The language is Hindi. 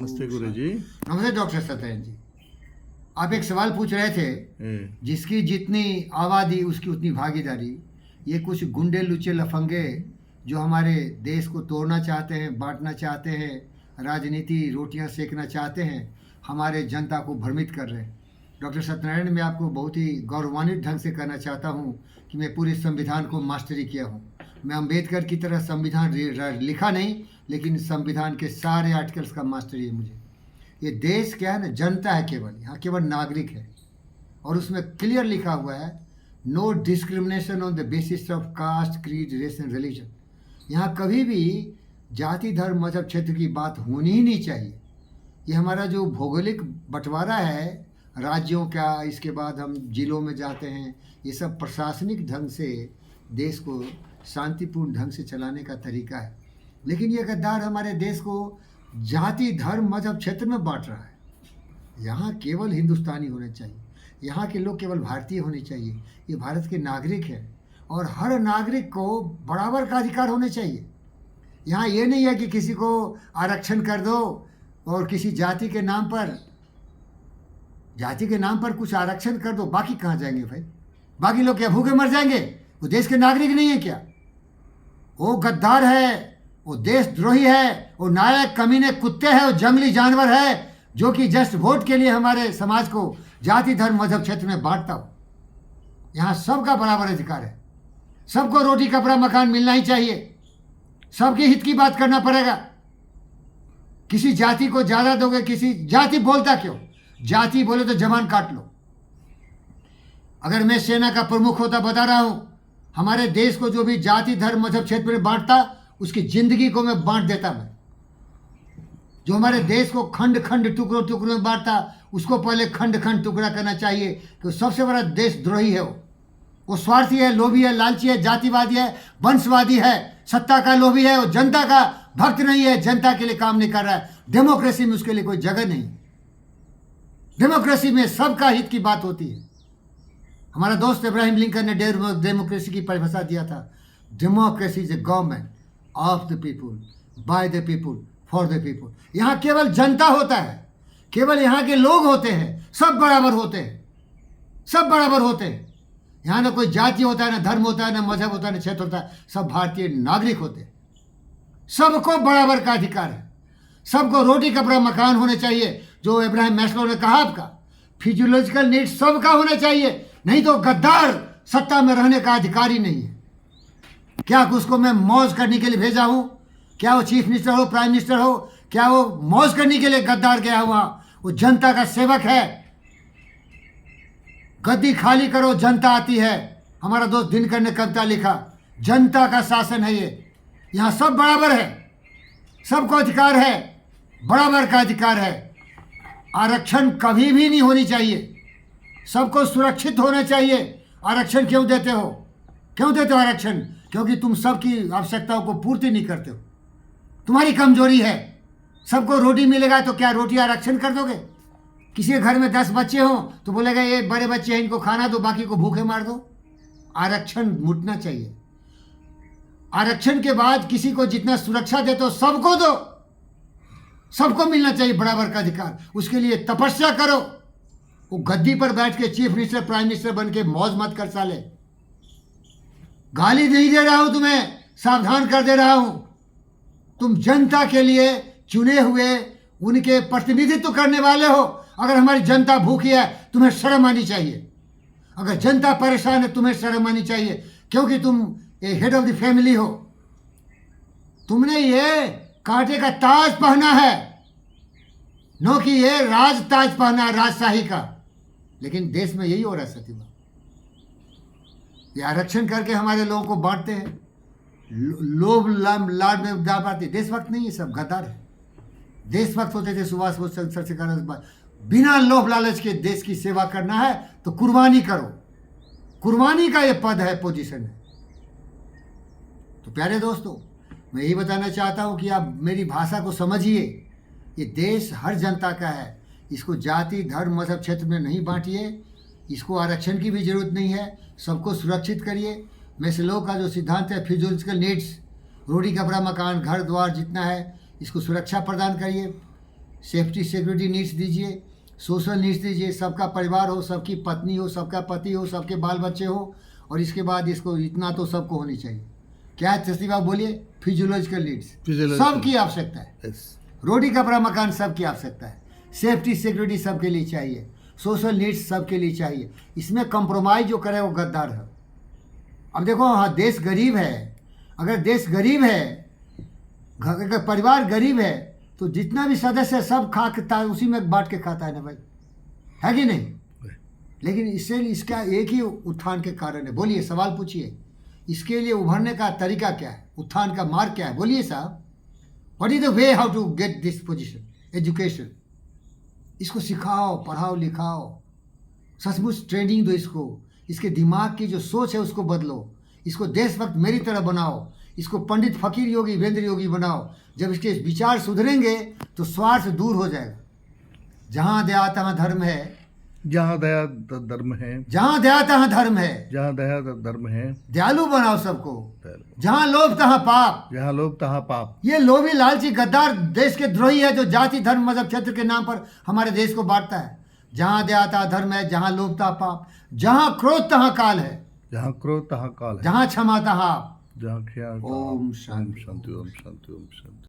नमस्ते गुरु जी। नमस्ते डॉक्टर सत्येंद्र जी। आप एक सवाल पूछ रहे थे, जिसकी जितनी आबादी उसकी उतनी भागीदारी। ये कुछ गुंडे लुच्चे लफंगे जो हमारे देश को तोड़ना चाहते हैं, बांटना चाहते हैं, राजनीति रोटियां सेकना चाहते हैं, हमारे जनता को भ्रमित कर रहे हैं। डॉक्टर सत्यनारायण, मैं आपको बहुत ही गौरवान्वित ढंग से कहना चाहता हूँ कि मैं पूरे संविधान को मास्टरी किया हूँ। मैं अम्बेडकर की तरह संविधान लिखा नहीं, लेकिन संविधान के सारे आर्टिकल्स का मास्टरी है मुझे। ये देश क्या है ना, जनता है केवल, यहाँ केवल नागरिक है। और उसमें क्लियर लिखा हुआ है, no discrimination on the basis of caste, creed, race and religion. यहाँ कभी भी जाति, धर्म, मजहब, क्षेत्र की बात होनी ही नहीं चाहिए। ये हमारा जो भौगोलिक बंटवारा है राज्यों का, इसके बाद हम जिलों में जाते हैं, ये सब प्रशासनिक ढंग से देश को शांतिपूर्ण ढंग से चलाने का तरीका है। लेकिन ये गद्दार हमारे देश को जाति, धर्म, मजहब, क्षेत्र में बांट रहा है। यहाँ केवल हिंदुस्तानी होने चाहिए, यहाँ के लोग केवल भारतीय होने चाहिए। ये भारत के नागरिक हैं और हर नागरिक को बराबर का अधिकार होने चाहिए। यहाँ ये नहीं है कि किसी को आरक्षण कर दो और किसी जाति के नाम पर कुछ आरक्षण कर दो, बाकी कहाँ जाएंगे भाई? बाकी लोग क्या भूखे मर जाएंगे? वो देश के नागरिक नहीं है क्या? वो गद्दार है, वो देशद्रोही है, वो नायक कमीने कुत्ते हैं, वो जंगली जानवर है जो कि जस्ट वोट के लिए हमारे समाज को जाति, धर्म, मजहब, क्षेत्र में बांटता हो। यहाँ सबका बराबर अधिकार है, सबको रोटी, कपड़ा, मकान मिलना ही चाहिए, सबके हित की बात करना पड़ेगा। किसी जाति को ज़्यादा दोगे, किसी जाति बोलता क्यों? जाति बोले तो जबान काट लो। अगर मैं सेना का प्रमुख होता, बता रहा हूँ, हमारे देश को जो भी जाति, धर्म, मजहब, क्षेत्र में बांटता, उसकी जिंदगी को मैं बांट देता। मैं जो हमारे देश को खंड खंड टुकड़ों टुकड़ों में बांटता, उसको पहले खंड खंड टुकड़ा करना चाहिए, कि सबसे बड़ा देशद्रोही है वो स्वार्थी है, लोभी है, लालची है, जातिवादी है, वंशवादी है, सत्ता का लोभी है, वो जनता का भक्त नहीं है, जनता के लिए काम नहीं कर रहा है। डेमोक्रेसी में उसके लिए कोई जगह नहीं। डेमोक्रेसी में सबका हित की बात होती है। हमारा दोस्त इब्राहिम लिंकन ने डेमोक्रेसी की परिभाषा दिया था, democracy is a government of the people, by the people, for the people. यहाँ केवल जनता होता है, केवल यहाँ के लोग होते हैं, सब बराबर होते हैं, सब बराबर होते हैं। यहाँ ना कोई जाति होता है, ना धर्म होता है, ना मजहब होता है, ना क्षेत्र होता है, सब भारतीय नागरिक होते हैं। सबको बराबर का अधिकार है, सबको रोटी, कपड़ा, मकान होने चाहिए। जो इब्राहिम मैस्लो ने कहा, आपका फिजियोलॉजिकल नीड सबका होना चाहिए, नहीं तो गद्दार सत्ता में रहने का अधिकार ही नहीं है। क्या उसको मैं मौज करने के लिए भेजा हूं? क्या वो चीफ मिनिस्टर हो, प्राइम मिनिस्टर हो, क्या वो मौज करने के लिए गद्दार गया हुआ? वो जनता का सेवक है। गद्दी खाली करो, जनता आती है। हमारा दोस्त दिनकर ने कविता लिखा, जनता का शासन है ये। यहाँ सब बराबर है, सबको अधिकार है, बराबर का अधिकार है। आरक्षण कभी भी नहीं होनी चाहिए, सबको सुरक्षित होना चाहिए। आरक्षण क्यों देते हो? क्यों देते हो आरक्षण? क्योंकि तुम सबकी आवश्यकताओं को पूर्ति नहीं करते हो, तुम्हारी कमजोरी है। सबको रोटी मिलेगा तो क्या रोटी आरक्षण कर दोगे? किसी के घर में 10 बच्चे हों तो बोलेगा ये बड़े बच्चे हैं, इनको खाना दो, बाकी को भूखे मार दो। आरक्षण मुटना चाहिए। आरक्षण के बाद किसी को जितना सुरक्षा देते हो सबको दो, सबको मिलना चाहिए बराबर का अधिकार। उसके लिए तपस्या करो। वो गद्दी पर बैठ के चीफ मिनिस्टर, प्राइम मिनिस्टर बन के मौज मत कर साले। गाली नहीं दे रहा हूं तुम्हें, सावधान कर दे रहा हूं। तुम जनता के लिए चुने हुए, उनके प्रतिनिधित्व करने वाले हो। अगर हमारी जनता भूखी है, तुम्हें शर्म आनी चाहिए। अगर जनता परेशान है, तुम्हें शर्म आनी चाहिए, क्योंकि तुम हेड ऑफ द फैमिली हो। तुमने ये कांटे का ताज पहना है, नो कि ये राज ताज पहना है, राजशाही का। लेकिन देश में यही हो रहा है सतीवा। ये आरक्षण करके हमारे लोगों को बांटते हैं, लोभ लाड में जा पाते। देशभक्त नहीं है, सब गद्दार है। देशभक्त होते थे सुभाष बोस, चंद्रशेखर। बिना लोभ लालच के देश की सेवा करना है तो कुर्बानी करो। कुर्बानी का ये पद है, पोजीशन है। तो प्यारे दोस्तों, मैं यही बताना चाहता हूँ कि आप मेरी भाषा को समझिए। ये देश हर जनता का है, इसको जाति, धर्म, मजहब, क्षेत्र में नहीं बांटिए। इसको आरक्षण की भी जरूरत नहीं है, सबको सुरक्षित करिए। मैस्लो का जो सिद्धांत है, फिजियोलॉजिकल नीड्स, रोटी, कपड़ा, मकान, घर द्वार जितना है, इसको सुरक्षा प्रदान करिए। सेफ्टी सिक्योरिटी नीड्स दीजिए, सोशल नीड्स दीजिए, सबका परिवार हो, सबकी पत्नी हो, सबका पति हो, सबके बाल बच्चे हो, और इसके बाद इसको इतना तो सबको होनी चाहिए। क्या है तस्लीम आप बोलिए? फिजियोलॉजिकल नीड्स सबकी आवश्यकता है। रोटी कपड़ा मकान सबकी आवश्यकता है। सेफ्टी सिक्योरिटी सबके लिए चाहिए। सोशल नीड्स सबके लिए चाहिए। इसमें कंप्रोमाइज जो करे वो गद्दार है। अब देखो, हाँ देश गरीब है, अगर देश गरीब है, अगर परिवार गरीब है, तो जितना भी सदस्य है सब खाता है, उसी में बांट के खाता है ना भाई, है कि नहीं? लेकिन इससे इसका एक ही उत्थान के कारण है। बोलिए, सवाल पूछिए, इसके लिए उभरने का तरीका क्या है? उत्थान का मार्ग क्या है? बोलिए साहब, what is the way how to get this position? Education, इसको सिखाओ, पढ़ाओ, लिखाओ, सचमुच ट्रेनिंग दो इसको, इसके दिमाग की जो सोच है उसको बदलो, इसको देशभक्त मेरी तरह बनाओ, इसको पंडित फकीर योगी वीरेंद्र योगी बनाओ। जब इसके विचार सुधरेंगे तो स्वार्थ दूर हो जाएगा। जहाँ दया तहाँ धर्म है, जहाँ दया धर्म है, जहाँ दया तहाँ धर्म है, जहाँ दया धर्म है, दयालु बनाओ सबको। जहाँ लोभ तहाँ पाप, जहाँ लोभ तहाँ पाप। ये लोभी लालची गद्दार देश के द्रोही है, जो जाति धर्म मजहब क्षेत्र के नाम पर हमारे देश को बांटता है। जहाँ दया तहाँ धर्म है, जहाँ लोभ तहाँ पाप, जहाँ क्रोध तहाँ काल है, जहाँ क्रोध तहाँ काल है, जहाँ क्षमा तहाँ आप। जहाँ क्षमा। ओम शांति। ओम शांति, ओम शांति, ओम शांति।